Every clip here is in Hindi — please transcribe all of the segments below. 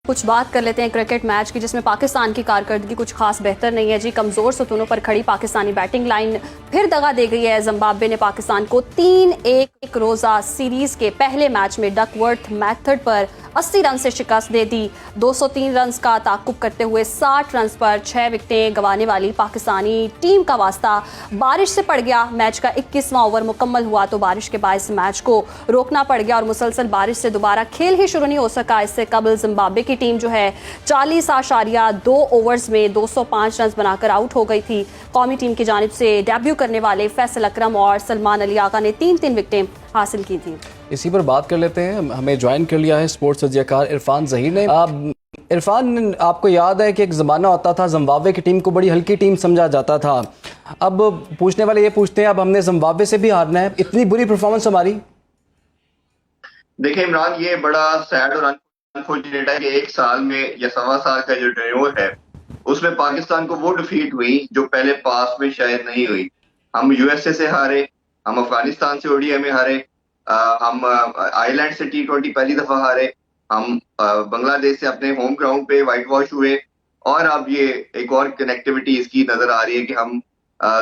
कुछ बात कर लेते हैं क्रिकेट मैच की, जिसमें पाकिस्तान की कारकर्दगी कुछ खास बेहतर नहीं है जी। कमजोर सतूनों पर खड़ी पाकिस्तानी बैटिंग लाइन फिर दगा दे गई है। जिम्बाब्वे ने पाकिस्तान को 3-1 रोजा सीरीज के पहले मैच में डकवर्थ मेथड पर 80 रन से शिकस्त दे दी। 203 रन का ताकुब करते हुए 60 रन पर 6 विकेटें गंवाने वाली पाकिस्तानी टीम का वास्ता बारिश से पड़ गया। मैच का 21वां ओवर मुकम्मल हुआ तो बारिश के बायस मैच को रोकना पड़ गया और मुसलसल बारिश से दोबारा खेल ही शुरू नहीं हो सका। इससे कबल जिम्बाब्वे की टीम जो है 40.2 ओवर्स में 205 रन बनाकर आउट हो गई थी। कौमी टीम की जानिब से डेब्यू करने वाले फैसल अकरम और सलमान अली आगा ने 3-3 विकेटें हासिल की थी। इसी पर बात कर लेते हैं। हमें ज्वाइन कर लिया है स्पोर्ट्स तज्जियाकार इरफान ज़हीर ने। इरफान, आपको याद है कि एक ज़माना होता था जिम्बाब्वे की टीम को बड़ी हल्की टीम समझा जाता था। अब पूछने वाले ये पूछते हैं, अब हमने जिम्बाब्वे से भी हारना है? इतनी बुरी परफॉर्मेंस हमारी। देखिए इमरान, ये बड़ा सैड और अनफॉर्चुनेट है कि एक साल में या सवा साल का जो टेन्योर है उसमें पाकिस्तान को वो डिफीट हुई जो पहले पास में शायद नहीं हुई। हम यूएसए से हारे, हम अफगानिस्तान से ओडीआई में हारे, हम आयरलैंड से T20 पहली दफा हारे, हम बांग्लादेश से अपने होम ग्राउंड पे व्हाइट वॉश हुए, और अब ये एक और कनेक्टिविटी इसकी नजर आ रही है कि हम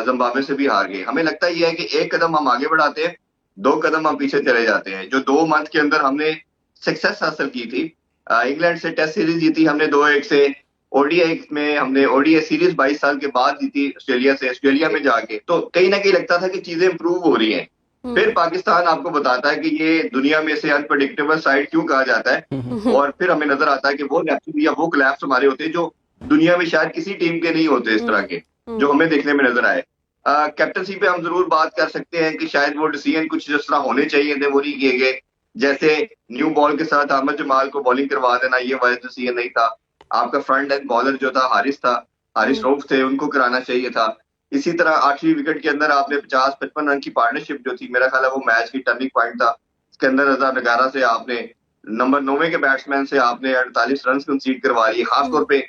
जिम्बाब्वे से भी हार गए। हमें लगता है ये है कि एक कदम हम आगे बढ़ाते हैं, 2 कदम हम पीछे चले जाते हैं। जो 2 मंथ के अंदर हमने सक्सेस हासिल की थी, इंग्लैंड से टेस्ट सीरीज जीती हमने 2-1 से, ओडीआई में हमने ओडीआई सीरीज 22 साल के बाद जीती ऑस्ट्रेलिया से, ऑस्ट्रेलिया में जाके, तो कहीं ना कहीं लगता था कि चीजें इंप्रूव हो रही हैं। फिर पाकिस्तान आपको बताता है कि ये दुनिया में से अनप्रेडिक्टेबल साइड क्यों कहा जाता है, और फिर हमें नजर आता है कि वो नेपच्यून या वो कोलैप्स हमारे होते हैं जो दुनिया में शायद किसी टीम के नहीं होते इस तरह के, जो हमें देखने में नजर आए। कैप्टनसी पे हम जरूर बात कर सकते हैं कि शायद वो डिसीजन कुछ जिस तरह होने चाहिए थे वो नहीं किए गए। जैसे न्यू बॉल के साथ अहमद जमाल को बॉलिंग करवा देना, ये वाइज डिसीजन नहीं था। आपका फ्रंट एंड बॉलर जो था हारिस रऊफ थे, उनको कराना चाहिए था। इसी तरह 8वीं विकेट के अंदर आपने 50-55 रन की पार्टनरशिप जो थी, मेरा ख्याल है वो मैच की टर्निंग पॉइंट था। इसके अंदर रजा नगारा से आपने नंबर 9 के बैट्समैन से आपने 48 रन कंसीड करवा लिए, खासतौर पे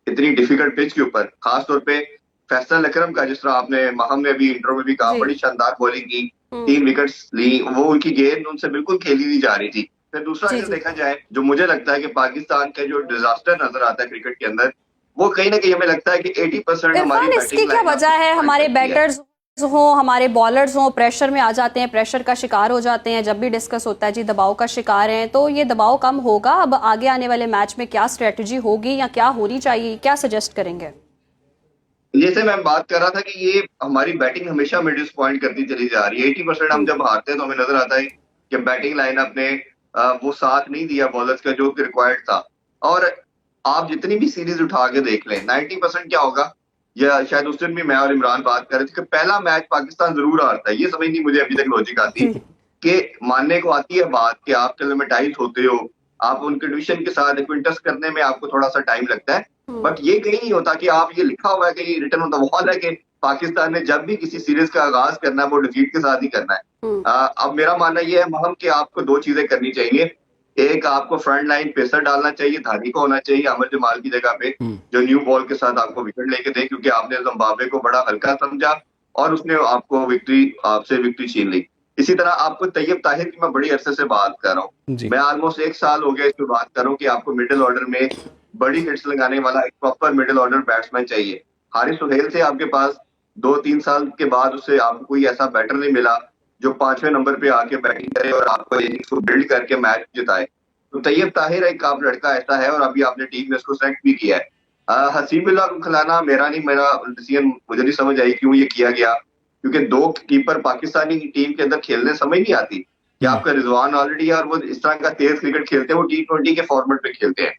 इतनी डिफिकल्ट पिच के ऊपर। खासतौर पे फैसल अकरम का, जिस तरह आपने हमने अभी इंट्रो में भी कहा, बड़ी शानदार बॉलिंग की, 3 विकेट्स ली, वो उनकी गेंद उनसे बिल्कुल खेली नहीं जा रही थी। फिर दूसरा अगर देखा जाए, जो मुझे लगता है कि पाकिस्तान का जो डिजास्टर नजर आता है क्रिकेट के अंदर, वो कहीं ना कहीं हमें लगता है कि 80% हमारी बैटिंग। इसकी क्या वजह है? हमारे बैटर्स हो, हमारे बॉलर्स हो, प्रेशर में आ जाते हैं, प्रेशर का शिकार हो जाते हैं। जब भी डिस्कस होता है जी दबाव का शिकार हैं, तो ये दबाव कम होगा। अब आगे आने वाले मैच में क्या स्ट्रेटजी होगी या क्या होनी चाहिए, क्या सजेस्ट करेंगे? जैसे मैं बात कर रहा था कि ये हमारी बैटिंग हमेशा हमें डिसपॉइंट करती चली जा रही है। 80% हम जब हारते हैं तो हमें नजर आता है कि बैटिंग लाइनअप ने वो साथ नहीं दिया बॉलर्स का जो रिक्वायर्ड था। और आप जितनी भी सीरीज उठा के देख लें, 90% क्या होगा, या शायद उस दिन भी मैं और इमरान बात कर रहे थे कि पहला मैच पाकिस्तान जरूर हारता है। ये समझ नहीं मुझे अभी तक लॉजिक आती कि मानने को आती है बात कि आप क्लेमेटाइज होते हो, आप उन कंडीशन के साथ एक्विंटस करने में आपको थोड़ा सा टाइम लगता है, बट ये कहीं नहीं होता कि आप, ये लिखा हुआ है कहीं रिटर्न ऑन द वॉल है कि पाकिस्तान ने जब भी किसी सीरीज का आगाज करना है वो डिफीट के साथ ही करना है। अब मेरा मानना यह है महम कि आपको 2 चीजें करनी चाहिए। एक, आपको फ्रंट लाइन पेसर डालना चाहिए, धानी को होना चाहिए अहमद जमाल की जगह पे, जो न्यू बॉल के साथ आपको विकेट लेके दे, क्योंकि आपने जिम्बाब्वे को बड़ा हल्का समझा और उसने आपसे विक्ट्री छीन ली। इसी तरह आपको तैयब ताहिर की मैं बड़ी अरसे से बात कर रहा हूँ, मैं ऑलमोस्ट 1 साल हो गया इस पर बात कर रहा हूँ कि आपको मिडिल ऑर्डर में बड़ी हिट्स लगाने वाला एक प्रॉपर मिडिल ऑर्डर बैट्समैन चाहिए। हारिस सुहेल से आपके पास 2-3 साल के बाद उससे आपको कोई ऐसा बैटर नहीं मिला जो 5वें नंबर पे आके बैटिंग करे और आपको इनिंग्स को बिल्ड करके मैच जिताए। तो तैयब ताहिर एक आप लड़का ऐसा है, और अभी आपने टीम में उसको सेलेक्ट भी किया है। हसीबुल्लाह को खिलाना मेरा डिसीजन, मुझे नहीं समझ आई क्यों ये किया गया, क्योंकि 2 कीपर पाकिस्तानी टीम के अंदर खेलने समझ नहीं आती कि आपका रिजवान ऑलरेडी है और वो इस तरह का तेज क्रिकेट खेलते हैं, वो T20 के फॉर्मेट पे खेलते हैं।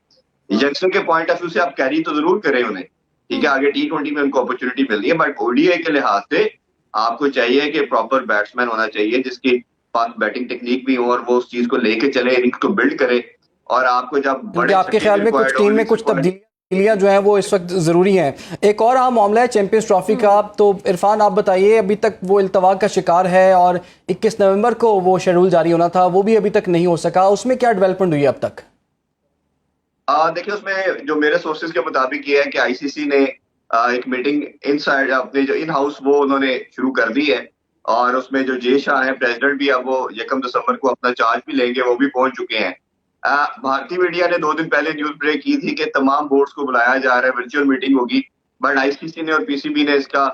यंगस्टर के पॉइंट ऑफ व्यू से आप कैरी तो जरूर करें उन्हें, ठीक है, आगे T20 में उनको अपॉर्चुनिटी मिल रही है, बट ओडीआई के लिहाज से आपको चाहिए कि प्रॉपर बैट्समैन होना चाहिए जिसकी पास बैटिंग टेक्निक भी हो और वो उस चीज को लेके चले, इनिंग्स को बिल्ड करे। और आपको जब बड़े, आपके ख्याल में कुछ टीम में कुछ तब्दीलियां जो हैं वो इस वक्त जरूरी हैं? एक और अहम मामला है चैंपियंस ट्रॉफी का। तो इरफान, आप बताइए, अभी तक वो इल्तवा का शिकार है और 21 नवंबर को वो शेड्यूल जारी होना था, वो भी अभी तक नहीं हो सका। उसमें क्या डेवलपमेंट हुई अब तक? देखिए, उसमें जो मेरे सोर्सेज के मुताबिक ये है कि आईसीसी ने एक मीटिंग इनसाइड अपने जो इन हाउस वो उन्होंने शुरू कर दी है, और उसमें जो जे शाह हैं प्रेसिडेंट भी, अब वो 1 दिसंबर को अपना चार्ज भी लेंगे, वो भी पहुंच चुके हैं। भारतीय मीडिया ने 2 दिन पहले न्यूज ब्रेक की थी कि तमाम बोर्ड्स को बुलाया जा रहा है, वर्चुअल मीटिंग होगी, बट आईसीसी ने और पीसीबी ने इसका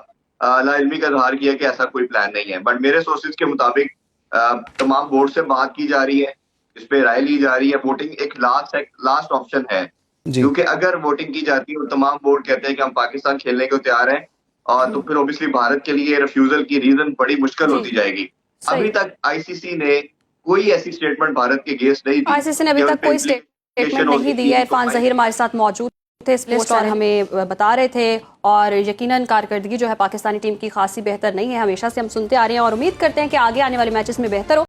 लाइल्मी का इजहार किया कि ऐसा कोई प्लान नहीं है। बट मेरे सोर्सेज के मुताबिक तमाम बोर्ड से बात की जा रही है, इस पे राय ली जा रही है। वोटिंग एक लास्ट ऑप्शन है, क्योंकि अगर वोटिंग की जाती है और तमाम बोर्ड कहते हैं कि हम पाकिस्तान खेलने को तैयार हैं, और तो फिर ऑब्वियसली भारत के लिए रिफ्यूजल की रीजन बड़ी मुश्किल होती जाएगी। अभी तक आईसीसी ने कोई ऐसी स्टेटमेंट भारत के अगेंस्ट नहीं दी। आईसीसी ने अभी तक कोई स्टेटमेंट नहीं दी है। इरफान जहीर हमारे साथ मौजूद थे इस लिस्ट और हमें बता रहे थे, और यकीनन कारकर्दगी जो है पाकिस्तानी टीम की खासी बेहतर नहीं है, हमेशा से हम सुनते आ रहे हैं और उम्मीद करते हैं कि आगे आने वाले मैचेस में बेहतर हो।